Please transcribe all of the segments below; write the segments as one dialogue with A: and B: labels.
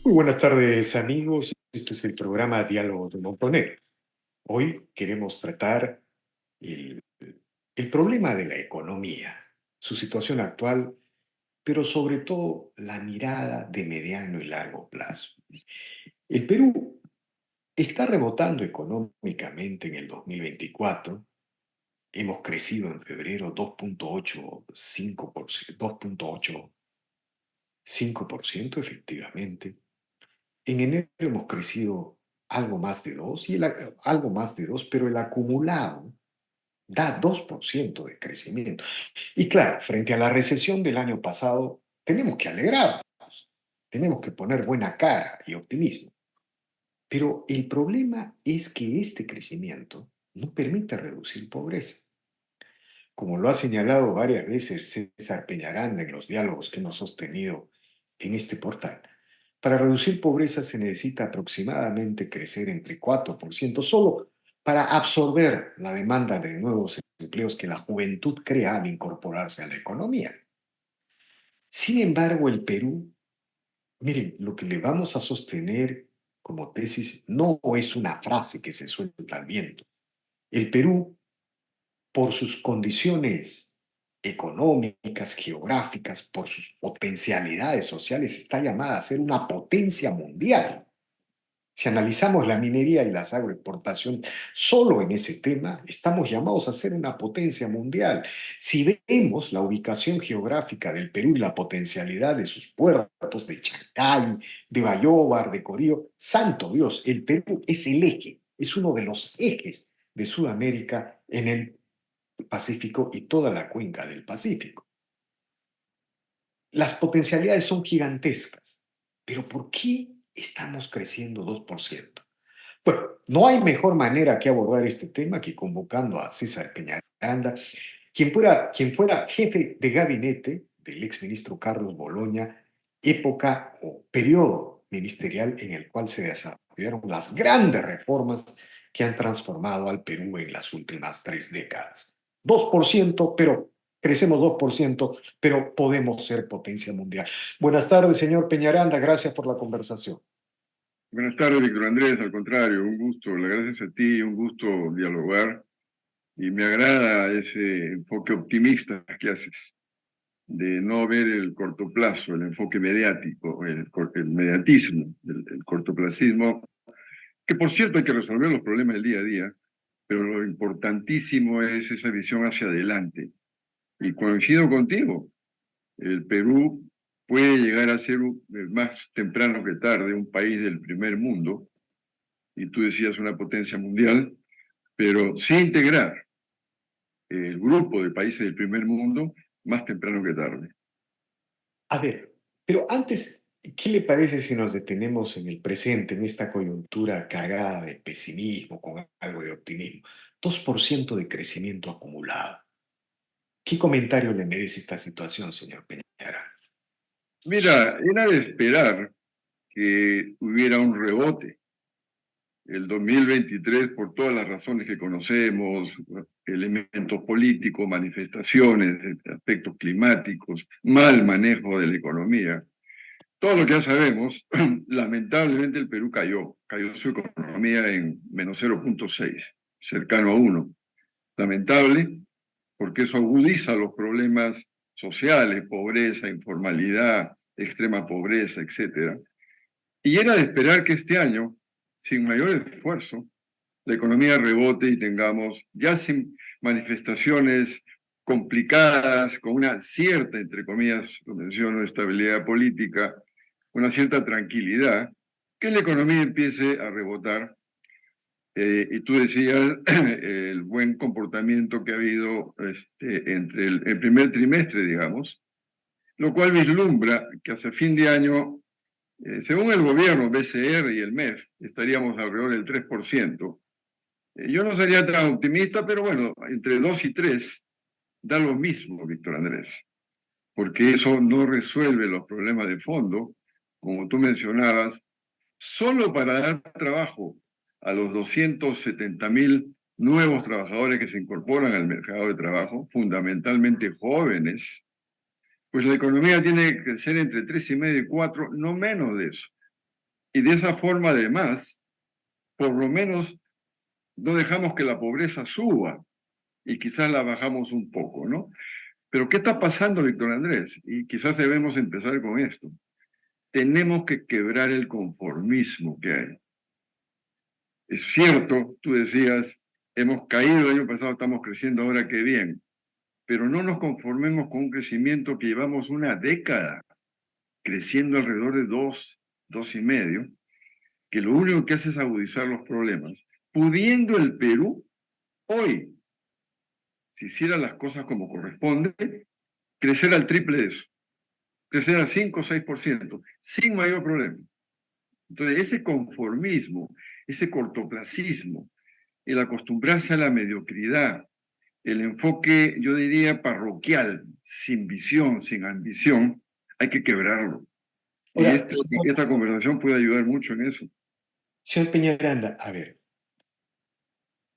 A: Muy buenas tardes, amigos. Este es el programa Diálogo de Montoner. Hoy queremos tratar el, el problema de la economía, su situación actual, pero sobre todo la mirada de mediano y largo plazo. El Perú está rebotando económicamente en el 2024. Hemos crecido en febrero 2.85%, efectivamente. En enero hemos crecido algo más de 2 algo más de 2, pero el acumulado da 2% de crecimiento. Y claro, frente a la recesión del año pasado, tenemos que alegrarnos, tenemos que poner buena cara y optimismo. Pero el problema es que este crecimiento no permite reducir pobreza. Como lo ha señalado varias veces César Peñaranda en los diálogos que hemos sostenido en este portal, para reducir pobreza se necesita aproximadamente crecer entre 4% solo para absorber la demanda de nuevos empleos que la juventud crea al incorporarse a la economía. Sin embargo, el Perú, miren, lo que le vamos a sostener como tesis no es una frase que se suelta al viento. El Perú, por sus condiciones económicas, geográficas, por sus potencialidades sociales, está llamada a ser una potencia mundial. Si analizamos la minería y las agroexportaciones solo en ese tema, estamos llamados a ser una potencia mundial. Si vemos la ubicación geográfica del Perú y la potencialidad de sus puertos, de Chancay, de Bayóvar, de Corío, santo Dios, el Perú es el eje, es uno de los ejes de Sudamérica en el Pacífico y toda la cuenca del Pacífico. Las potencialidades son gigantescas, pero ¿por qué estamos creciendo 2%? Bueno, no hay mejor manera que abordar este tema que convocando a César Peñaranda, quien fuera jefe de gabinete del exministro Carlos Boloña, época o periodo ministerial en el cual se desarrollaron las grandes reformas que han transformado al Perú en las últimas 3 décadas. 2%, pero crecemos 2%, pero podemos ser potencia mundial. Buenas tardes, señor Peñaranda, gracias por la conversación.
B: Buenas tardes, Víctor Andrés. Al contrario, un gusto. Gracias a ti, un gusto dialogar. Y me agrada ese enfoque optimista que haces, de no ver el corto plazo, el enfoque mediático, el mediatismo, el cortoplacismo, que por cierto hay que resolver los problemas del día a día, pero lo importantísimo es esa visión hacia adelante. Y coincido contigo, el Perú puede llegar a ser más temprano que tarde un país del primer mundo, y tú decías una potencia mundial, pero sí integrar el grupo de países del primer mundo más temprano que tarde.
A: A ver, pero antes, ¿qué le parece si nos detenemos en el presente, en esta coyuntura cargada de pesimismo, con algo de optimismo? 2% de crecimiento acumulado. ¿Qué comentario le merece esta situación, señor Peñara?
B: Mira, era de esperar que hubiera un rebote. El 2023, por todas las razones que conocemos, elementos políticos, manifestaciones, aspectos climáticos, mal manejo de la economía, todo lo que ya sabemos, lamentablemente el Perú cayó su economía en menos 0,6, cercano a 1. Lamentable, porque eso agudiza los problemas sociales, pobreza, informalidad, extrema pobreza, etcétera. Y era de esperar que este año, sin mayor esfuerzo, la economía rebote y tengamos, ya sin manifestaciones complicadas, con una cierta, entre comillas, lo menciono, estabilidad política, una cierta tranquilidad, que la economía empiece a rebotar. Y tú decías el buen comportamiento que ha habido entre el primer trimestre, digamos, lo cual vislumbra que hacia fin de año, según el gobierno, BCR y el MEF, estaríamos alrededor del 3%. Yo no sería tan optimista, pero bueno, entre 2 y 3 da lo mismo, Víctor Andrés, porque eso no resuelve los problemas de fondo, como tú mencionabas, solo para dar trabajo a los 270.000 nuevos trabajadores que se incorporan al mercado de trabajo, fundamentalmente jóvenes, pues la economía tiene que crecer entre 3,5 y 4, no menos de eso. Y de esa forma, además, por lo menos no dejamos que la pobreza suba y quizás la bajamos un poco, ¿no? Pero ¿qué está pasando, Víctor Andrés? Y quizás debemos empezar con esto. Tenemos que quebrar el conformismo que hay. Es cierto, tú decías, hemos caído el año pasado, estamos creciendo ahora, qué bien, pero no nos conformemos con un crecimiento que llevamos una década creciendo alrededor de 2,5, que lo único que hace es agudizar los problemas. Pudiendo el Perú hoy, si hiciera las cosas como corresponde, crecer al triple de eso, crecer al 5 o 6%, sin mayor problema. Entonces, ese conformismo, ese cortoplacismo, el acostumbrarse a la mediocridad, el enfoque, yo diría, parroquial, sin visión, sin ambición, hay que quebrarlo. Y
A: Ahora,
B: esta conversación puede ayudar mucho en eso.
A: señor Peñaranda, a ver,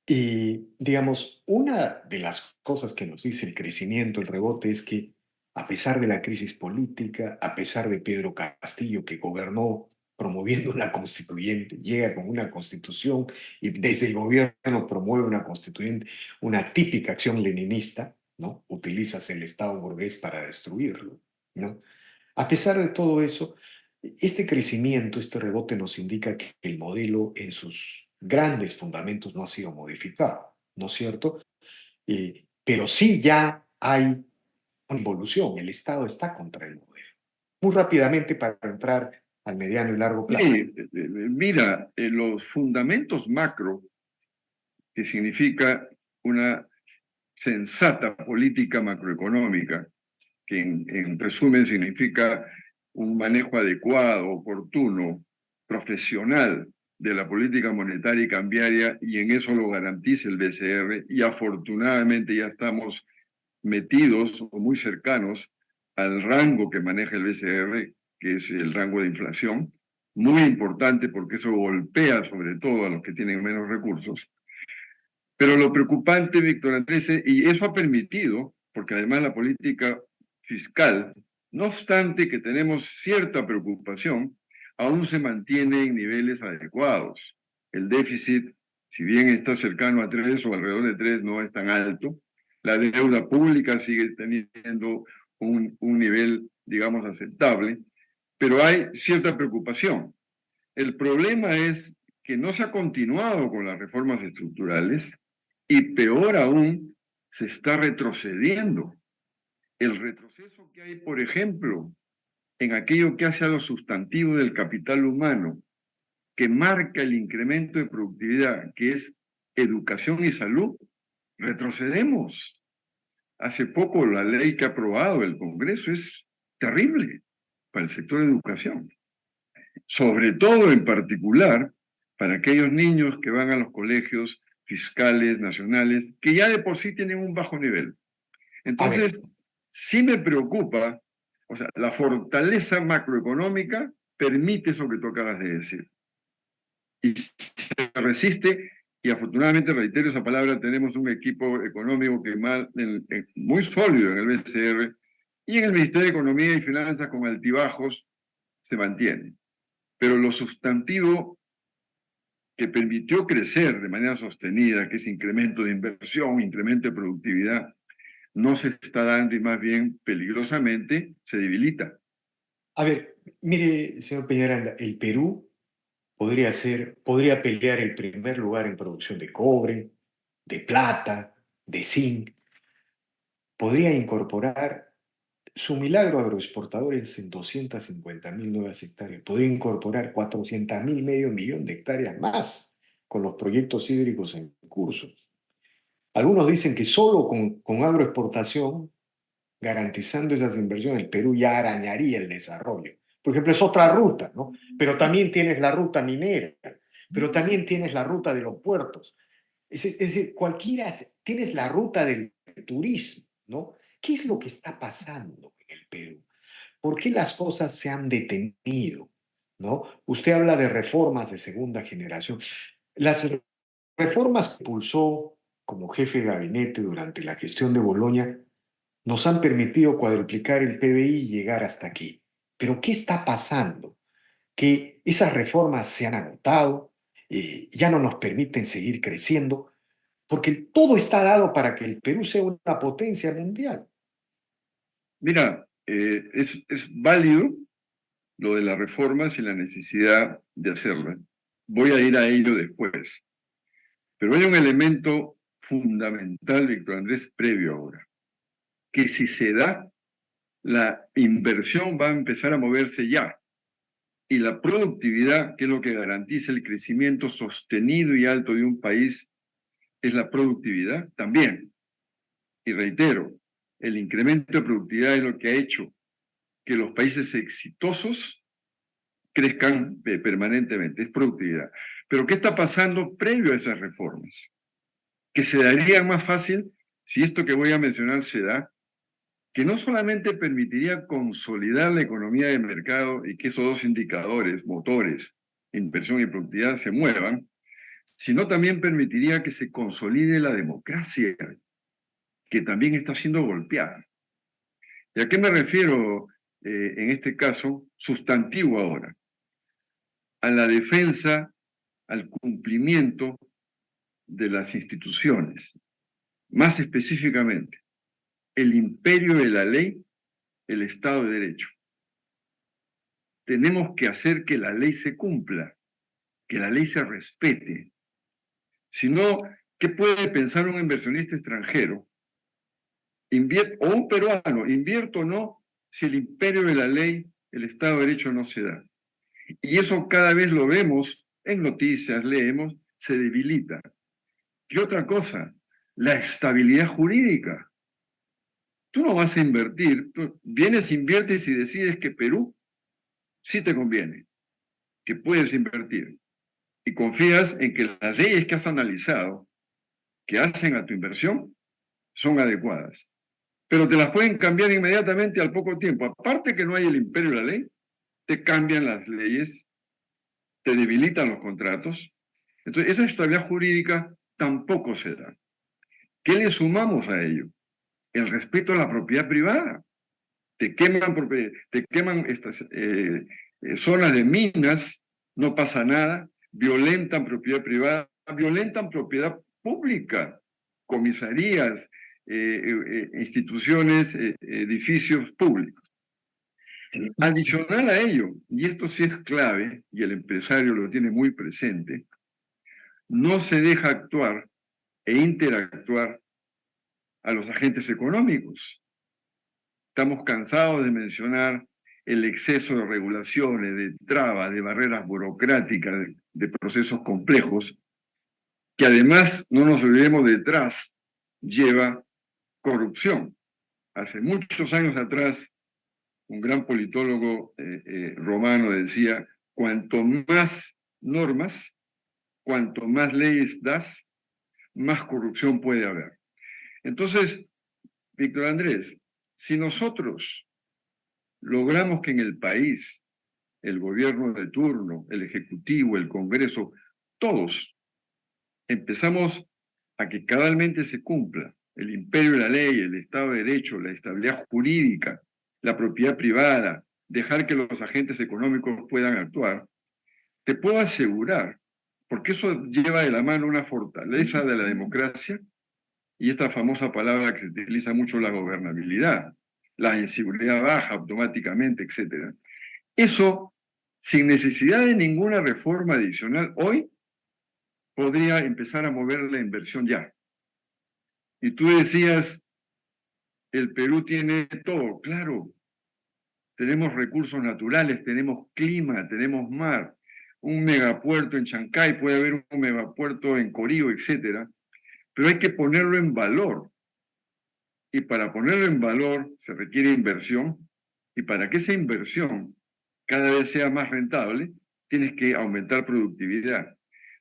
A: y digamos, una de las cosas que nos dice el crecimiento, el rebote, es que a pesar de la crisis política, a pesar de Pedro Castillo, que gobernó promoviendo una constituyente, llega con una constitución y desde el gobierno promueve una constituyente, una típica acción leninista, ¿no? Utilizas el Estado burgués para destruirlo, ¿no? A pesar de todo eso, este crecimiento, este rebote nos indica que el modelo en sus grandes fundamentos no ha sido modificado, ¿no es cierto? Pero sí ya hay una involución, el Estado está contra el modelo. Muy rápidamente para entrar al mediano y largo
B: Sí,
A: plazo.
B: mira, los fundamentos macro, que significa una sensata política macroeconómica, que en resumen significa un manejo adecuado, oportuno, profesional de la política monetaria y cambiaria, y en eso lo garantiza el BCR, y afortunadamente ya estamos metidos o muy cercanos al rango que maneja el BCR, que es el rango de inflación, muy importante porque eso golpea sobre todo a los que tienen menos recursos. Pero lo preocupante, Víctor Andrés, y eso ha permitido, porque además la política fiscal, no obstante que tenemos cierta preocupación, aún se mantiene en niveles adecuados. El déficit, si bien está cercano a 3 o alrededor de 3, no es tan alto. La deuda pública sigue teniendo un nivel, digamos, aceptable, pero hay cierta preocupación. El problema es que no se ha continuado con las reformas estructurales y peor aún, se está retrocediendo. El retroceso que hay, por ejemplo, en aquello que hace a lo sustantivo del capital humano, que marca el incremento de productividad, que es educación y salud, retrocedemos. Hace poco la ley que ha aprobado el Congreso es terrible para el sector de educación, sobre todo en particular para aquellos niños que van a los colegios fiscales nacionales, que ya de por sí tienen un bajo nivel.
A: A ver,
B: Entonces, sí me preocupa, o sea, la fortaleza macroeconómica permite eso que tú acabas de decir. Y se resiste, y afortunadamente, reitero esa palabra, tenemos un equipo económico que muy sólido en el BCR y en el Ministerio de Economía y Finanzas con altibajos se mantiene. Pero lo sustantivo que permitió crecer de manera sostenida, que es incremento de inversión, incremento de productividad, no se está dando y más bien peligrosamente se debilita.
A: a ver, mire, señor Peñaranda, el Perú podría pelear el primer lugar en producción de cobre, de plata, de zinc, podría incorporar su milagro agroexportador es en 250.000 nuevas hectáreas. Podría incorporar 400.000, medio millón de hectáreas más con los proyectos hídricos en curso. Algunos dicen que solo con agroexportación, garantizando esas inversiones, el Perú ya arañaría el desarrollo. Por ejemplo, es otra ruta, ¿no? Pero también tienes la ruta minera, pero también tienes la ruta de los puertos. Es decir, tienes la ruta del turismo, ¿no? ¿Qué es lo que está pasando en el Perú? ¿Por qué las cosas se han detenido? ¿No? Usted habla de reformas de segunda generación. Las reformas que impulsó como jefe de gabinete durante la gestión de Boloña nos han permitido cuadruplicar el PBI y llegar hasta aquí. Pero ¿qué está pasando? que esas reformas se han agotado, ya no nos permiten seguir creciendo, porque todo está dado para que el Perú sea una potencia mundial.
B: Mira, es válido lo de las reformas y la necesidad de hacerlas. Voy a ir a ello después. Pero hay un elemento fundamental, Víctor Andrés, previo ahora, que si se da, la inversión va a empezar a moverse ya. Y la productividad, que es lo que garantiza el crecimiento sostenido y alto de un país, es la productividad también. Y reitero, el incremento de productividad es lo que ha hecho que los países exitosos crezcan permanentemente, es productividad. Pero ¿qué está pasando previo a esas reformas? Que se daría más fácil si esto que voy a mencionar se da, que no solamente permitiría consolidar la economía de mercado y que esos dos indicadores, motores, inversión y productividad, se muevan, sino también permitiría que se consolide la democracia, que también está siendo golpeada. ¿Y a qué me refiero en este caso? Sustantivo ahora. A la defensa, al cumplimiento de las instituciones. Más específicamente, el imperio de la ley, el Estado de Derecho. Tenemos que hacer que la ley se cumpla, que la ley se respete. Si no, ¿qué puede pensar un inversionista extranjero? O un peruano, invierto o no, si el imperio de la ley, el Estado de Derecho no se da. Y eso cada vez lo vemos en noticias, leemos, se debilita. ¿Qué otra cosa? La estabilidad jurídica. Tú no vas a invertir, tú vienes, inviertes y decides que Perú sí te conviene, que puedes invertir. Y confías en que las leyes que has analizado, que hacen a tu inversión, son adecuadas. Pero te las pueden cambiar inmediatamente al poco tiempo. Aparte que no hay el imperio de la ley, te cambian las leyes, te debilitan los contratos. Entonces, esa estabilidad jurídica tampoco se da. ¿Qué le sumamos a ello? El respeto a la propiedad privada. Te queman estas zonas de minas, no pasa nada, violentan propiedad privada, violentan propiedad pública, comisarías, instituciones, edificios públicos. Adicional a ello, y esto sí es clave, y el empresario lo tiene muy presente, no se deja actuar e interactuar a los agentes económicos. Estamos cansados de mencionar el exceso de regulaciones, de trabas, de barreras burocráticas, de procesos complejos, que además, no nos olvidemos detrás, lleva corrupción. Hace muchos años atrás, un gran politólogo romano decía, cuanto más normas, cuanto más leyes das, más corrupción puede haber. Entonces, Víctor Andrés, si nosotros logramos que en el país el gobierno de turno, el ejecutivo, el Congreso, todos empezamos a que cabalmente se cumpla el imperio de la ley, el Estado de Derecho, la estabilidad jurídica, la propiedad privada, dejar que los agentes económicos puedan actuar, te puedo asegurar, porque eso lleva de la mano una fortaleza de la democracia y esta famosa palabra que se utiliza mucho, la gobernabilidad, la inseguridad baja automáticamente, etc. Eso, sin necesidad de ninguna reforma adicional, hoy podría empezar a mover la inversión ya. Y tú decías, el Perú tiene todo, claro, tenemos recursos naturales, tenemos clima, tenemos mar, un megapuerto en Chancay, puede haber un megapuerto en Corío, etcétera, pero hay que ponerlo en valor. Y para ponerlo en valor se requiere inversión, y para que esa inversión cada vez sea más rentable, tienes que aumentar productividad.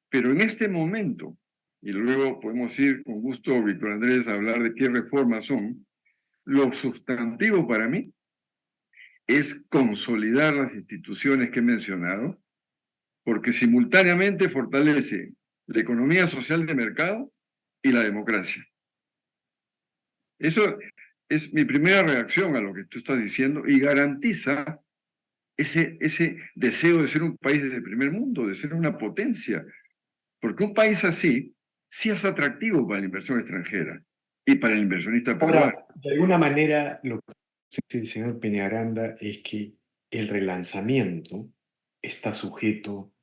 B: Pero en este momento, y luego podemos ir con gusto, Víctor Andrés, a hablar de qué reformas son, lo sustantivo para mí es consolidar las instituciones que he mencionado, porque simultáneamente fortalece la economía social de mercado y la democracia. Eso es mi primera reacción a lo que tú estás diciendo y garantiza ese deseo de ser un país de primer mundo, de ser una potencia. Porque un país así sí es atractivo para la inversión extranjera y para el inversionista peruano.
A: Ahora, de alguna manera, lo que dice el señor Peñaranda es que el relanzamiento está sujeto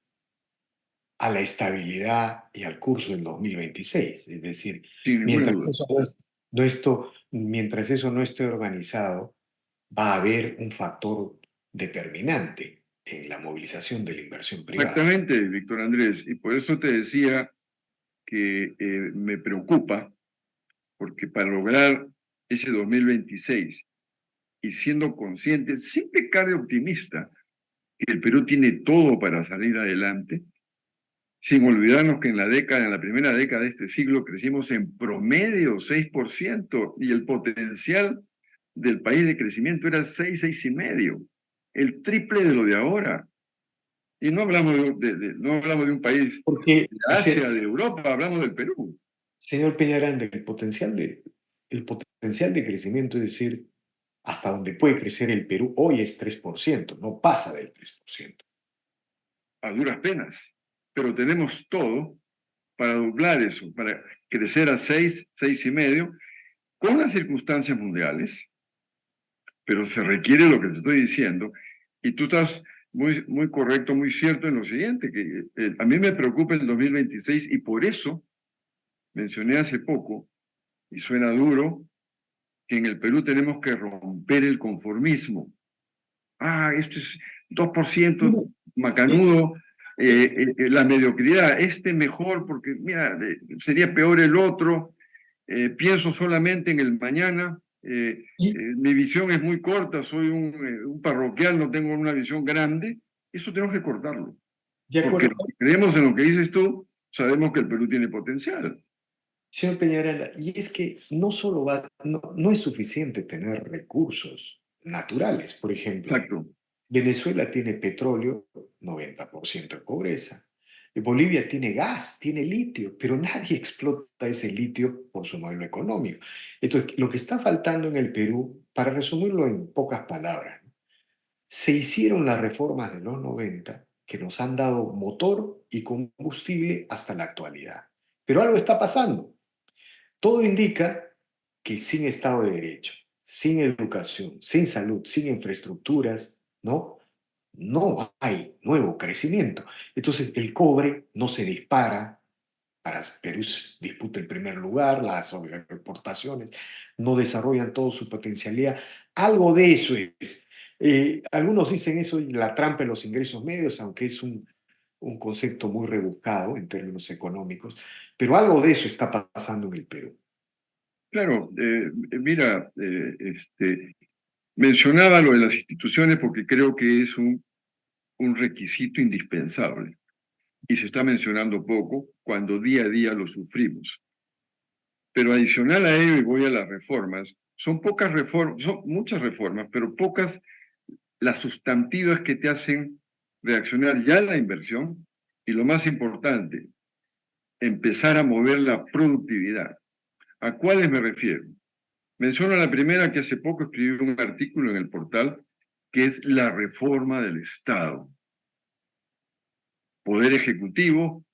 A: a la estabilidad y al curso del 2026. Es decir,
B: Sin ninguna
A: mientras
B: duda.
A: eso mientras eso no esté organizado, va a haber un factor determinante en la movilización de la inversión privada.
B: Exactamente, Víctor Andrés. Y por eso te decía que me preocupa, porque para lograr ese 2026 y siendo consciente, sin pecar de optimista, que el Perú tiene todo para salir adelante, sin olvidarnos que en la primera década de este siglo crecimos en promedio 6% y el potencial del país de crecimiento era 6,5, el triple de lo de ahora. Y no hablamos no hablamos de un país
A: Porque,
B: de Asia, de Europa, hablamos del Perú.
A: señor Peñaranda, el potencial de crecimiento, es decir, hasta donde puede crecer el Perú hoy es 3%, no pasa del 3%.
B: A duras penas, pero tenemos todo para doblar eso, para crecer a 6,5, con las circunstancias mundiales, pero se requiere lo que te estoy diciendo, y tú estás muy correcto, muy cierto en lo siguiente, que a mí me preocupa el 2026 y por eso mencioné hace poco, y suena duro, que en el Perú tenemos que romper el conformismo. Esto es 2%
A: Mire, eh,
B: macanudo, la mediocridad, este mejor porque, mira, sería peor el otro, pienso solamente en el mañana,
A: y
B: mi visión es muy corta, soy un parroquial, no tengo una visión grande, eso tenemos que cortarlo,
A: de
B: porque
A: acuerdo,
B: los que creemos en lo que dices tú, sabemos que el Perú tiene potencial.
A: señor Peñaranda, y es que no es suficiente tener recursos naturales. Por ejemplo,
B: Exacto.
A: Venezuela tiene petróleo, 90% de pobreza. Bolivia tiene gas, tiene litio, pero nadie explota ese litio por su modelo económico. Entonces, lo que está faltando en el Perú, para resumirlo en pocas palabras, ¿no? Se hicieron las reformas de los 90 que nos han dado motor y combustible hasta la actualidad. Pero algo está pasando. Todo indica que sin Estado de Derecho, sin educación, sin salud, sin infraestructuras, ¿no? No hay nuevo crecimiento. Entonces el cobre no se dispara, para Perú disputa el primer lugar, las exportaciones no desarrollan toda su potencialidad. Algo de eso es. Algunos dicen eso y la trampa en los ingresos medios, aunque es un concepto muy rebuscado en términos económicos, pero algo de eso está pasando en el Perú.
B: Claro, mira, mencionaba lo de las instituciones porque creo que es un requisito indispensable y se está mencionando poco cuando día a día lo sufrimos. Pero adicional a ello, y voy a las reformas, son pocas reformas, son muchas reformas, pero pocas las sustantivas que te hacen reaccionar ya a la inversión y lo más importante, empezar a mover la productividad. ¿A cuáles me refiero? Menciono la primera que hace poco escribí un artículo en el portal, que es la reforma del Estado. Poder ejecutivo,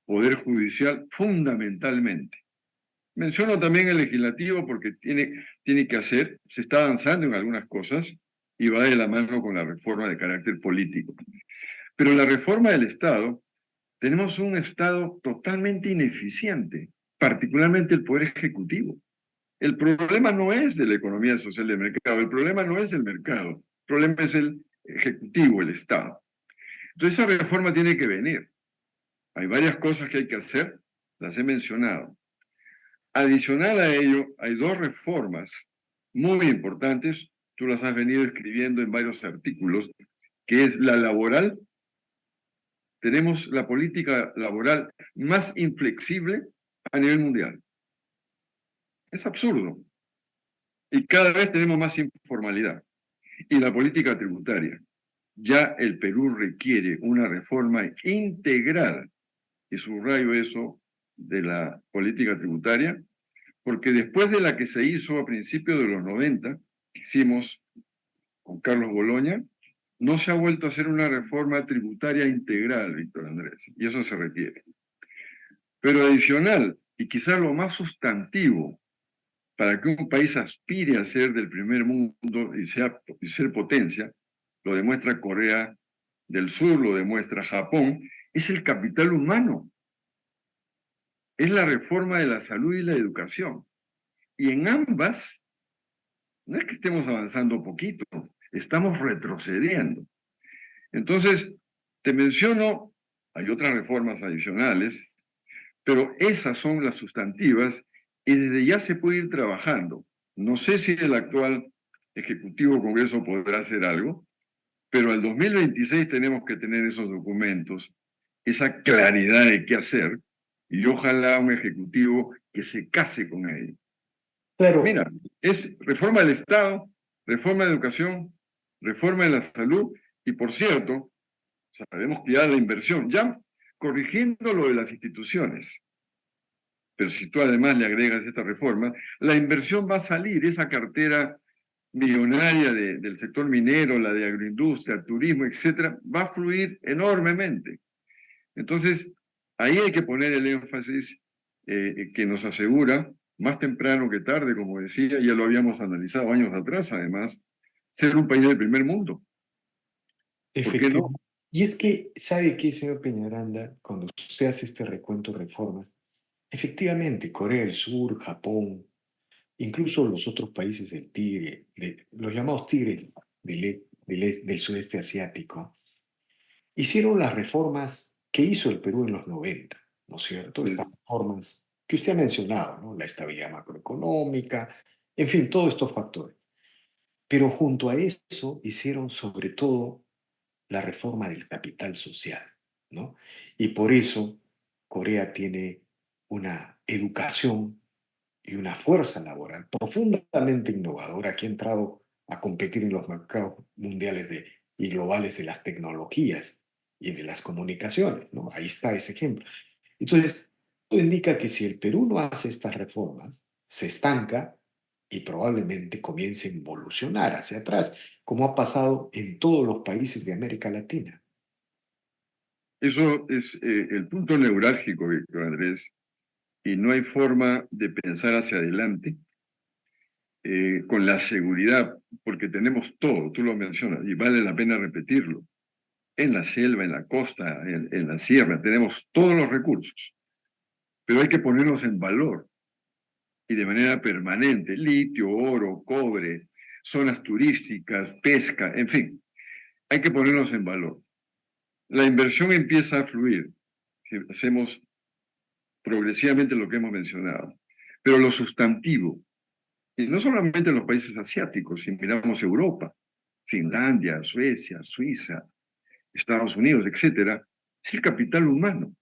B: poder judicial, fundamentalmente. Menciono también el legislativo porque tiene que hacer, se está avanzando en algunas cosas y va de la mano con la reforma de carácter político. Pero la reforma del Estado, tenemos un Estado totalmente ineficiente, particularmente el poder ejecutivo. El problema no es de la economía social del mercado, el problema no es el mercado, el problema es el ejecutivo, el Estado. Entonces esa reforma tiene que venir. Hay varias cosas que hay que hacer, las he mencionado. Adicional a ello, hay dos reformas muy importantes, tú las has venido escribiendo en varios artículos, que es la laboral. Tenemos la política laboral más inflexible a nivel mundial. Es absurdo. Y cada vez tenemos más informalidad. Y la política tributaria. Ya el Perú requiere una reforma integral, y subrayo eso de la política tributaria, porque después de la que se hizo a principios de los 90, que hicimos con Carlos Boloña, no se ha vuelto a hacer una reforma tributaria integral, Víctor Andrés, y eso se requiere. Pero adicional, y quizás lo más sustantivo, para que un país aspire a ser del primer mundo y ser potencia, lo demuestra Corea del Sur, lo demuestra Japón, es el capital humano, es la reforma de la salud y la educación. Y en ambas, no es que estemos avanzando poquito, estamos retrocediendo. Entonces, te menciono, hay otras reformas adicionales, pero esas son las sustantivas y desde ya se puede ir trabajando. No sé si el actual Ejecutivo Congreso podrá hacer algo, pero al 2026 tenemos que tener esos documentos, esa claridad de qué hacer, y ojalá un Ejecutivo que se case con ello.
A: Claro,
B: Mira, es reforma del Estado, reforma de educación, reforma de la salud, y por cierto, sabemos que ya la inversión, ya corrigiendo lo de las instituciones, pero si tú además le agregas esta reforma, la inversión va a salir, esa cartera millonaria del sector minero, la de agroindustria, turismo, etcétera, va a fluir enormemente. Entonces, ahí hay que poner el énfasis que nos asegura, más temprano que tarde, como decía, ya lo habíamos analizado años atrás, además, ser un país del primer mundo. ¿Por qué no?
A: efectivamente. Y es que, ¿sabe qué, señor Peñaranda? Cuando se hace este recuento de reformas, efectivamente, Corea del Sur, Japón, incluso los otros países del Tigre, los llamados tigres del sudeste asiático, hicieron las reformas que hizo el Perú en los 90, ¿no es cierto? Estas reformas que usted ha mencionado, ¿no? La estabilidad macroeconómica, en fin, todos estos factores. Pero junto a eso hicieron sobre todo la reforma del capital social, ¿no? Y por eso Corea tiene una educación y una fuerza laboral profundamente innovadora que ha entrado a competir en los mercados mundiales y globales de las tecnologías y de las comunicaciones, ¿no? Ahí está ese ejemplo. Entonces, esto indica que si el Perú no hace estas reformas, se estanca y probablemente comience a involucionar hacia atrás, como ha pasado en todos los países de América Latina.
B: Eso es el punto neurálgico, Víctor Andrés, y no hay forma de pensar hacia adelante con la seguridad, porque tenemos todo, tú lo mencionas, y vale la pena repetirlo. En la selva, en la costa, en la sierra, tenemos todos los recursos, pero hay que ponerlos en valor y de manera permanente. Litio, oro, cobre, zonas turísticas, pesca, en fin, hay que ponerlos en valor. La inversión empieza a fluir si hacemos progresivamente lo que hemos mencionado, pero lo sustantivo, y no solamente en los países asiáticos, si miramos Europa, Finlandia, Suecia, Suiza, Estados Unidos, etcétera, es el capital humano.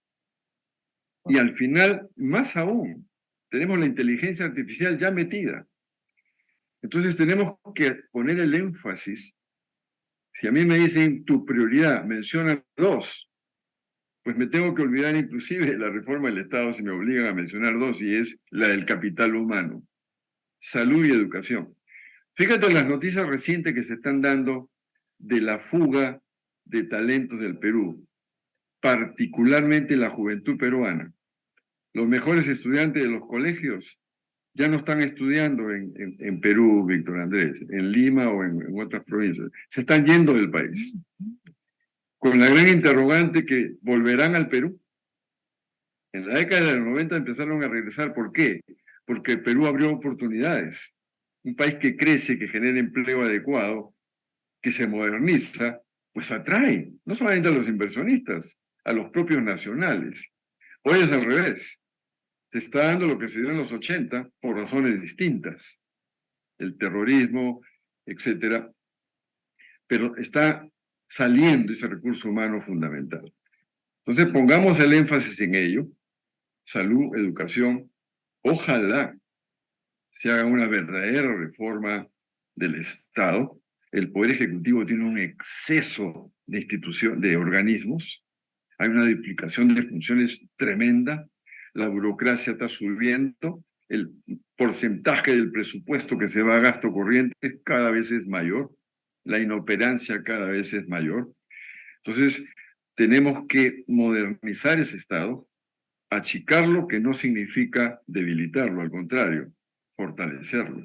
B: Y al final, más aún, tenemos la inteligencia artificial ya metida. Entonces tenemos que poner el énfasis. Si a mí me dicen tu prioridad, menciona dos, pues me tengo que olvidar inclusive de la reforma del Estado si me obligan a mencionar dos, y es la del capital humano, salud y educación. Fíjate las noticias recientes que se están dando de la fuga de talentos del Perú, particularmente la juventud peruana. Los mejores estudiantes de los colegios ya no están estudiando en Perú, Víctor Andrés, en Lima o en otras provincias. Se están yendo del país, con la gran interrogante que volverán al Perú. En la década de los 90 empezaron a regresar. ¿Por qué? Porque el Perú abrió oportunidades. Un país que crece, que genera empleo adecuado, que se moderniza, pues atrae no solamente a los inversionistas, a los propios nacionales. Hoy es al revés. Se está dando lo que se dio en los 80 por razones distintas, el terrorismo, etcétera, pero está saliendo ese recurso humano fundamental. Entonces, pongamos el énfasis en ello, salud, educación, ojalá se haga una verdadera reforma del Estado. El Poder Ejecutivo tiene un exceso de organismos, hay una duplicación de funciones tremenda, la burocracia está subiendo, el porcentaje del presupuesto que se va a gasto corriente cada vez es mayor, la inoperancia cada vez es mayor. Entonces, tenemos que modernizar ese Estado, achicarlo, que no significa debilitarlo, al contrario, fortalecerlo.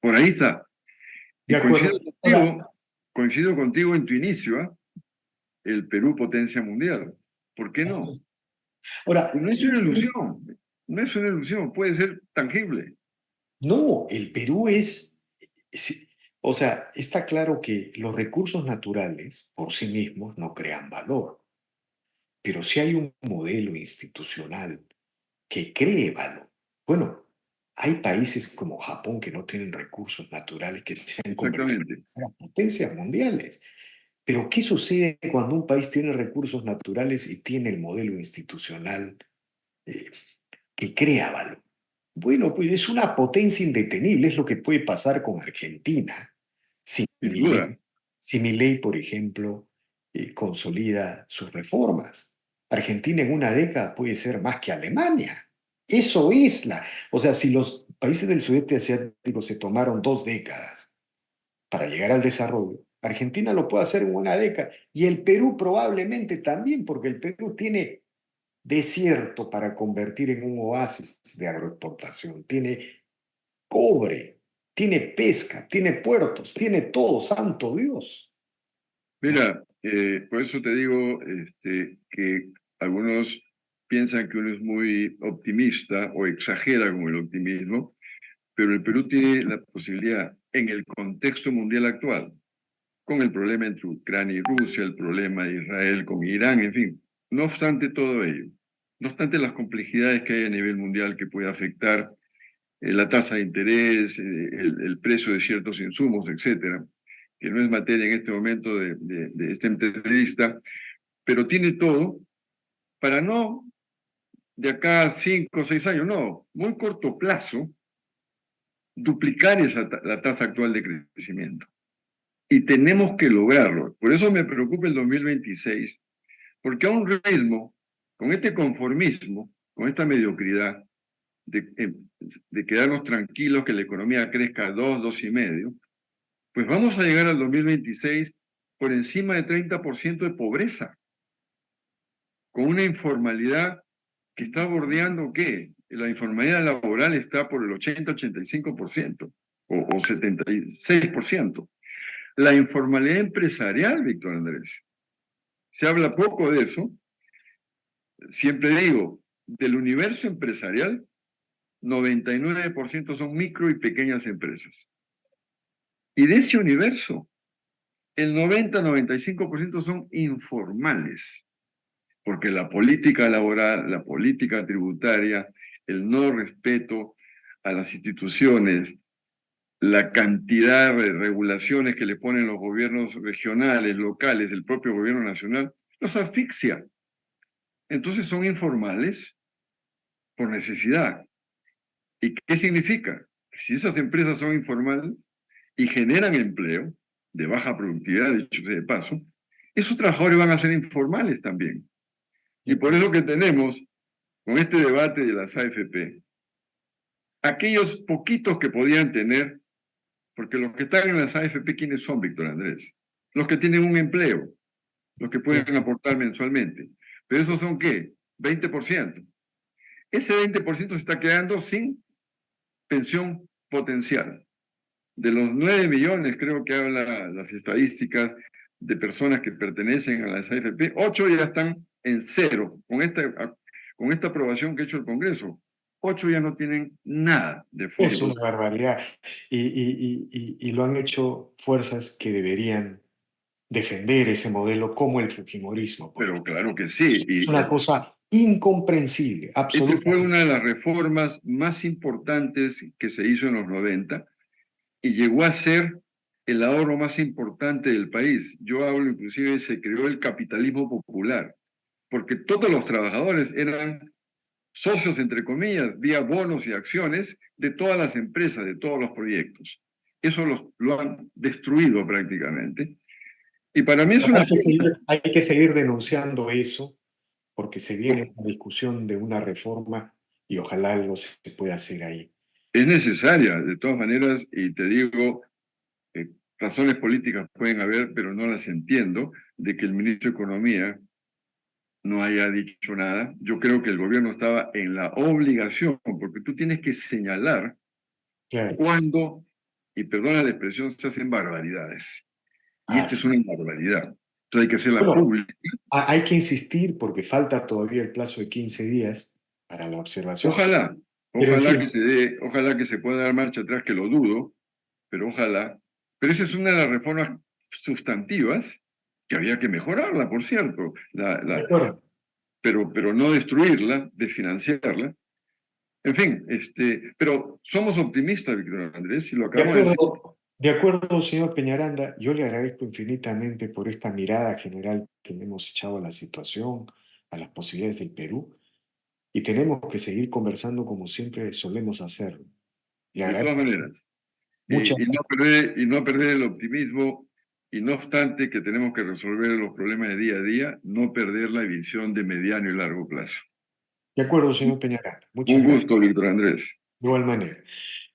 B: Por ahí está.
A: De
B: Y
A: acuerdo. Ahora,
B: coincido contigo en tu inicio, ¿ah? El Perú potencia mundial. ¿Por qué no?
A: ahora,
B: Y no es una ilusión, no es una ilusión, puede ser tangible.
A: no, el Perú es, o sea, está claro que los recursos naturales por sí mismos no crean valor, pero si hay un modelo institucional que cree valor, bueno, hay países como Japón que no tienen recursos naturales que se han convertido
B: Exactamente.
A: en potencias mundiales. Pero ¿qué sucede cuando un país tiene recursos naturales y tiene el modelo institucional eh, que crea valor? Bueno, pues es una potencia indetenible, es lo que puede pasar con Argentina. Si
B: Sin duda.
A: Milei, si Milei, por ejemplo, consolida sus reformas. Argentina en una década puede ser más que Alemania. Eso es la... O sea, si los países del sudeste asiático se tomaron 2 décadas para llegar al desarrollo, Argentina lo puede hacer en una década y el Perú probablemente también, porque el Perú tiene desierto para convertir en un oasis de agroexportación. Tiene cobre, tiene pesca, tiene puertos, tiene todo, santo Dios. ¿No?
B: Mira, por eso te digo que algunos piensan que uno es muy optimista o exagera con el optimismo, pero el Perú tiene la posibilidad en el contexto mundial actual, con el problema entre Ucrania y Rusia, el problema de Israel con Irán, en fin, no obstante todo ello, no obstante las complejidades que hay a nivel mundial que puede afectar la tasa de interés, el precio de ciertos insumos, etcétera, que no es materia en este momento de esta entrevista, pero tiene todo para no de acá a 5 o 6 años, no, muy corto plazo, duplicar la tasa actual de crecimiento. Y tenemos que lograrlo. Por eso me preocupa el 2026, porque a un ritmo, con este conformismo, con esta mediocridad, de quedarnos tranquilos que la economía crezca a 2, 2,5, pues vamos a llegar al 2026 por encima de 30% de pobreza, con una informalidad que está bordeando, ¿qué? La informalidad laboral está por el 80-85% o 76%. La informalidad empresarial, Víctor Andrés, se habla poco de eso. Siempre digo, del universo empresarial, 99% son micro y pequeñas empresas. Y de ese universo, el 90-95% son informales, porque la política laboral, la política tributaria, el no respeto a las instituciones, la cantidad de regulaciones que le ponen los gobiernos regionales, locales, el propio gobierno nacional, los asfixia. Entonces son informales por necesidad. ¿Y qué significa? Si esas empresas son informales y generan empleo de baja productividad, dicho sea de paso, esos trabajadores van a ser informales también. Y por eso que tenemos, con este debate de las AFP, aquellos poquitos que podían tener, porque los que están en las AFP, ¿quiénes son, Víctor Andrés? Los que tienen un empleo, los que pueden aportar mensualmente. Pero esos son, ¿qué? 20%. Ese 20% se está quedando sin pensión potencial. De los 9 millones, creo que hablan las estadísticas de personas que pertenecen a las AFP, 8 ya están en cero. Con esta aprobación que ha hecho el Congreso, 8 ya no tienen nada de
A: Es una
B: fondos.
A: barbaridad. Y lo han hecho fuerzas que deberían defender ese modelo como el Fujimorismo, por
B: Pero
A: ejemplo.
B: claro que sí.
A: Es
B: Y
A: una cosa incomprensible,
B: este fue
A: absolutamente.
B: una de las reformas más importantes que se hizo en los 90 y llegó a ser el ahorro más importante del país. Yo hablo inclusive, se creó el capitalismo popular, porque todos los trabajadores eran socios, entre comillas, vía bonos y acciones de todas las empresas, de todos los proyectos. Eso lo han destruido prácticamente. Y para mí es una pena.
A: Hay que seguir denunciando eso porque se viene una discusión de una reforma y ojalá algo se pueda hacer ahí.
B: Es necesaria, de todas maneras, y te digo, razones políticas pueden haber, pero no las entiendo, de que el ministro de Economía no haya dicho nada. Yo creo que el gobierno estaba en la obligación, porque tú tienes que señalar
A: Claro.
B: cuando, y perdona la expresión, se hacen barbaridades. Y esta es
A: Así.
B: una barbaridad. Entonces hay que hacerla
A: Bueno,
B: pública.
A: hay que insistir porque falta todavía el plazo de 15 días para la observación.
B: Ojalá,
A: Pero en
B: ojalá que
A: fin,
B: se dé, ojalá que se pueda dar marcha atrás, que lo dudo, pero ojalá. Pero esa es una de las reformas sustantivas que había que mejorarla, por cierto,
A: de acuerdo.
B: pero no destruirla, desfinanciarla. En fin, pero somos optimistas, Víctor Andrés, y lo acabamos de decir.
A: De acuerdo, señor Peñaranda, yo le agradezco infinitamente por esta mirada general que le hemos echado a la situación, a las posibilidades del Perú, y tenemos que seguir conversando como siempre solemos hacerlo. Le
B: De todas
A: agradezco
B: maneras,
A: muchas
B: y no perder el optimismo, y no obstante que tenemos que resolver los problemas de día a día, no perder la visión de mediano y largo plazo.
A: De acuerdo, señor Peñaranda.
B: Un
A: Muchas gracias.
B: gusto, Víctor Andrés.
A: De igual manera.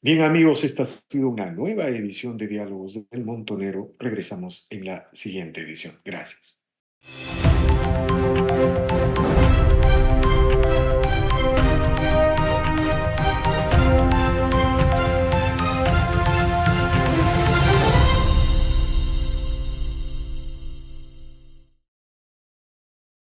A: Bien, amigos, esta ha sido una nueva edición de Diálogos del Montonero. Regresamos en la siguiente edición. Gracias.